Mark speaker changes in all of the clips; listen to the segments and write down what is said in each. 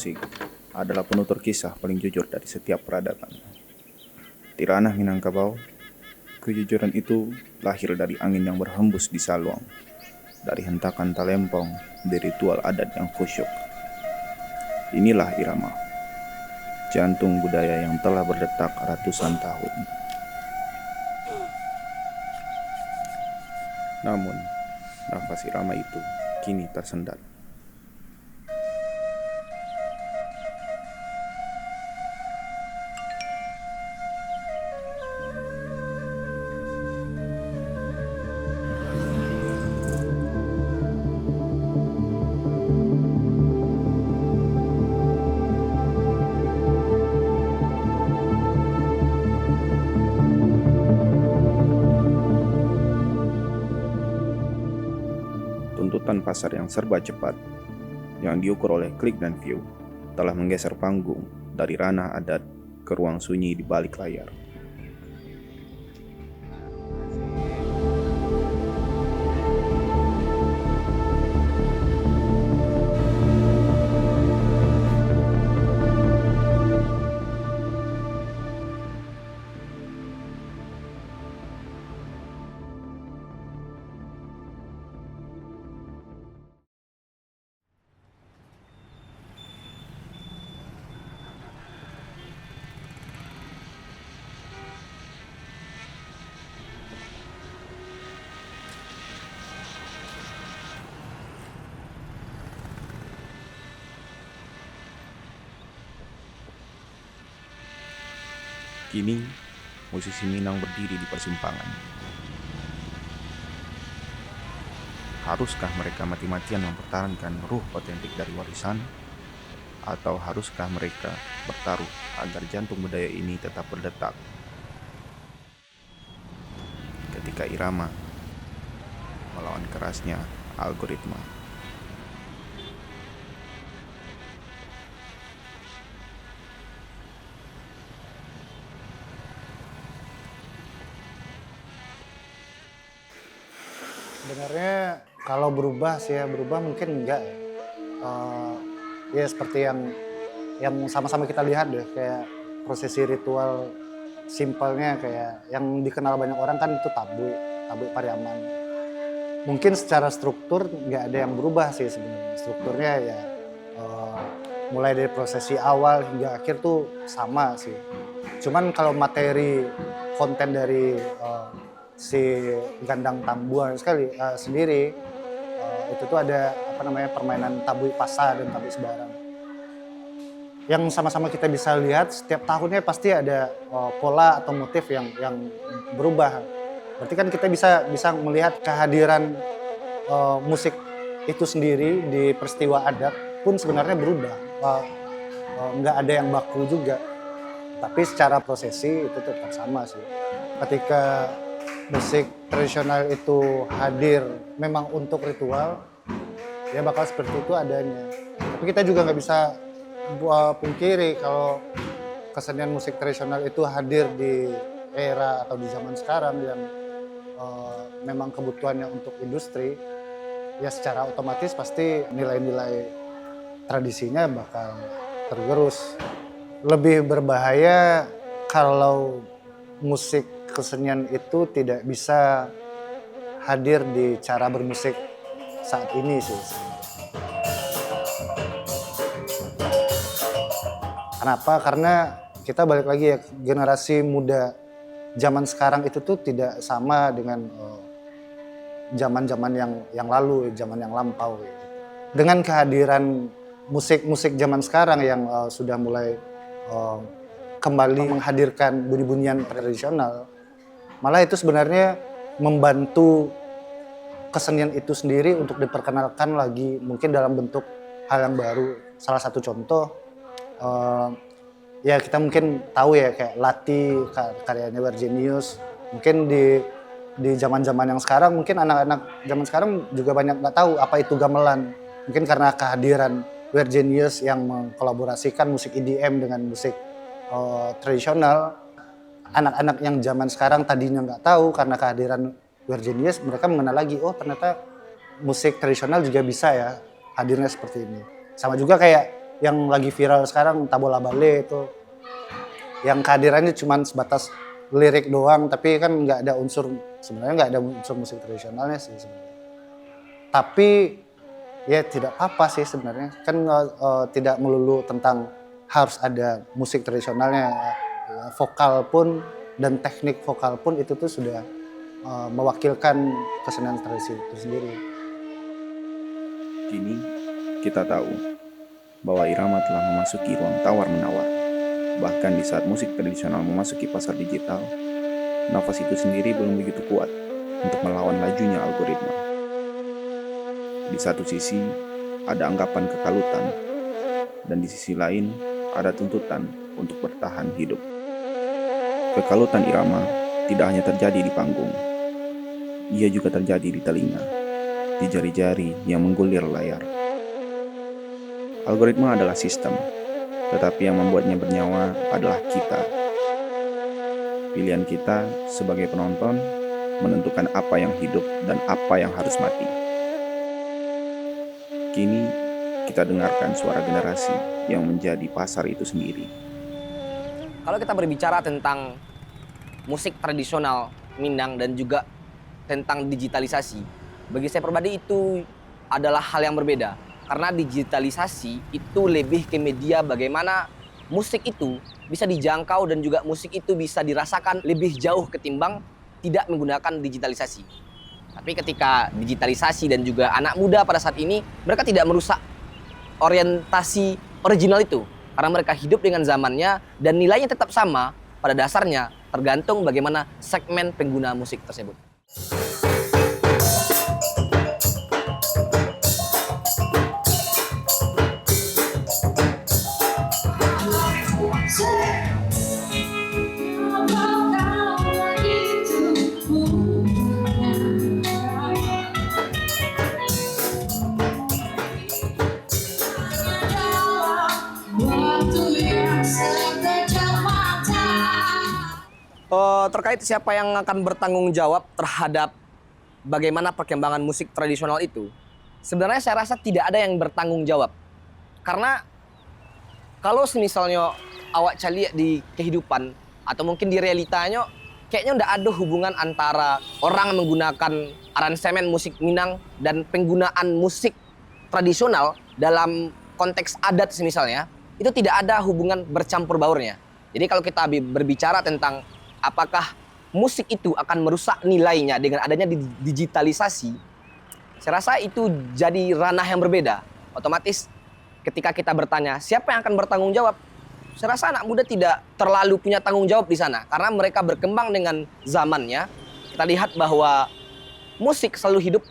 Speaker 1: musik adalah penutur kisah paling jujur dari setiap peradaban. Di ranah Minangkabau, kejujuran itu lahir dari angin yang berhembus di Saluang, dari hentakan talempong, dari ritual adat yang khusyuk. Inilah irama, jantung budaya yang telah berdetak ratusan tahun. Namun, nafas irama itu kini tersendat. Tuntutan pasar yang serba cepat, yang diukur oleh klik dan view, telah menggeser panggung dari ranah adat ke ruang sunyi di balik layar. Kini, musisi Minang berdiri di persimpangan. Haruskah mereka mati-matian mempertahankan ruh otentik dari warisan? Atau haruskah mereka bertaruh agar jantung budaya ini tetap berdetak? Ketika irama melawan kerasnya algoritma.
Speaker 2: Sebenarnya kalau berubah sih ya, berubah mungkin enggak ya. Ya seperti yang sama-sama kita lihat deh, kayak prosesi ritual simpelnya kayak yang dikenal banyak orang kan itu Tabui Pariaman. Mungkin secara struktur nggak ada yang berubah sih sebenarnya. Strukturnya ya mulai dari prosesi awal hingga akhir tuh sama sih. Cuman kalau materi konten dari si Gandang Tambuan sendiri itu tuh ada permainan Tabui Pasa dan Tabui Sebarang yang sama-sama kita bisa lihat setiap tahunnya pasti ada pola atau motif yang berubah. Berarti kan kita bisa melihat kehadiran musik itu sendiri di peristiwa adat pun sebenarnya berubah. Nggak ada yang baku juga, tapi secara prosesi itu tetap sama sih. Ketika musik tradisional itu hadir memang untuk ritual, ya bakal seperti itu adanya. Tapi kita juga nggak bisa pungkiri kalau kesenian musik tradisional itu hadir di era atau di zaman sekarang yang memang kebutuhannya untuk industri, ya secara otomatis pasti nilai-nilai tradisinya bakal tergerus. Lebih berbahaya kalau musik kesenian itu tidak bisa hadir di cara bermusik saat ini sih. Kenapa? Karena kita balik lagi ya, generasi muda zaman sekarang itu tuh tidak sama dengan zaman-zaman yang lalu, zaman yang lampau. Dengan kehadiran musik-musik zaman sekarang yang sudah mulai kembali menghadirkan bunyi-bunyian tradisional, malah itu sebenarnya membantu kesenian itu sendiri untuk diperkenalkan lagi mungkin dalam bentuk hal yang baru. Salah satu contoh ya kita mungkin tahu ya kayak Lati karyanya Werjenius. Mungkin di zaman-zaman yang sekarang mungkin anak-anak zaman sekarang juga banyak nggak tahu apa itu gamelan. Mungkin karena kehadiran Werjenius yang mengkolaborasikan musik EDM dengan musik tradisional. Anak-anak yang zaman sekarang tadinya nggak tahu karena kehadiran Werjenius, mereka mengenal lagi, oh ternyata musik tradisional juga bisa ya hadirnya seperti ini. Sama juga kayak yang lagi viral sekarang Tabola Bale itu, yang kehadirannya cuma sebatas lirik doang, tapi kan sebenarnya nggak ada unsur musik tradisionalnya sih sebenarnya. Tapi ya tidak apa-apa sih sebenarnya, kan tidak melulu tentang harus ada musik tradisionalnya. Ya, vokal pun dan teknik vokal pun itu tuh sudah mewakilkan kesenian tradisi itu sendiri.
Speaker 1: Kini kita tahu bahwa irama telah memasuki ruang tawar-menawar. Bahkan di saat musik tradisional memasuki pasar digital, nafas itu sendiri belum begitu kuat untuk melawan lajunya algoritma. Di satu sisi ada anggapan kekalutan, dan di sisi lain ada tuntutan untuk bertahan hidup. Kekalutan irama tidak hanya terjadi di panggung, ia juga terjadi di telinga, di jari-jari yang menggulir layar. Algoritma adalah sistem, tetapi yang membuatnya bernyawa adalah kita. Pilihan kita sebagai penonton menentukan apa yang hidup dan apa yang harus mati. Kini kita dengarkan suara generasi yang menjadi pasar itu sendiri.
Speaker 3: Kalau kita berbicara tentang musik tradisional Minang dan juga tentang digitalisasi, bagi saya pribadi itu adalah hal yang berbeda. Karena digitalisasi itu lebih ke media bagaimana musik itu bisa dijangkau dan juga musik itu bisa dirasakan lebih jauh ketimbang tidak menggunakan digitalisasi. Tapi ketika digitalisasi dan juga anak muda pada saat ini, mereka tidak merusak orientasi original itu. Karena mereka hidup dengan zamannya dan nilainya tetap sama pada dasarnya, tergantung bagaimana segmen pengguna musik tersebut. Terkait siapa yang akan bertanggung jawab terhadap bagaimana perkembangan musik tradisional itu, sebenarnya saya rasa tidak ada yang bertanggung jawab. Karena kalau misalnya awak cari di kehidupan atau mungkin di realitanya, kayaknya udah ada hubungan antara orang menggunakan aransemen musik Minang dan penggunaan musik tradisional dalam konteks adat misalnya, itu tidak ada hubungan bercampur baurnya. Jadi kalau kita berbicara tentang apakah musik itu akan merusak nilainya dengan adanya digitalisasi, saya rasa itu jadi ranah yang berbeda. Otomatis ketika kita bertanya siapa yang akan bertanggung jawab, saya rasa anak muda tidak terlalu punya tanggung jawab di sana. Karena mereka berkembang dengan zamannya. Kita lihat bahwa musik selalu hidup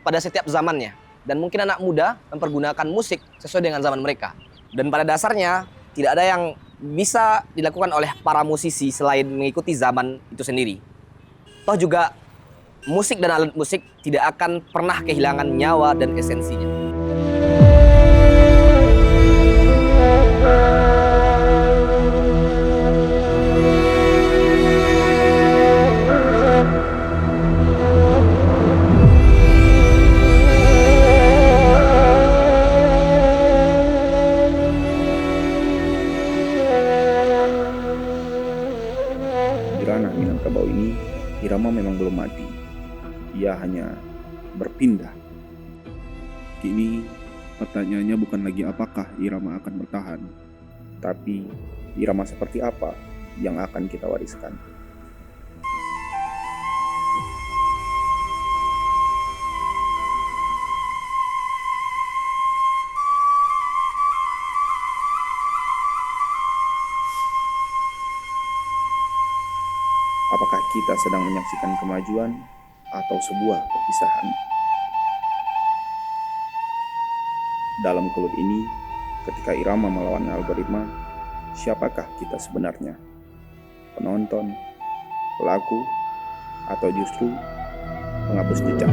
Speaker 3: pada setiap zamannya. Dan mungkin anak muda mempergunakan musik sesuai dengan zaman mereka. Dan pada dasarnya tidak ada yang bisa dilakukan oleh para musisi selain mengikuti zaman itu sendiri. Toh juga musik dan alat musik tidak akan pernah kehilangan nyawa dan esensinya.
Speaker 1: Di ranah Minangkabau ini, irama memang belum mati. Ia hanya berpindah. Kini, pertanyaannya bukan lagi apakah irama akan bertahan, tapi irama seperti apa yang akan kita wariskan. Apakah kita sedang menyaksikan kemajuan atau sebuah perpisahan? Dalam kelut ini, ketika irama melawan algoritma, siapakah kita sebenarnya? Penonton, pelaku, atau justru penghapus jejak?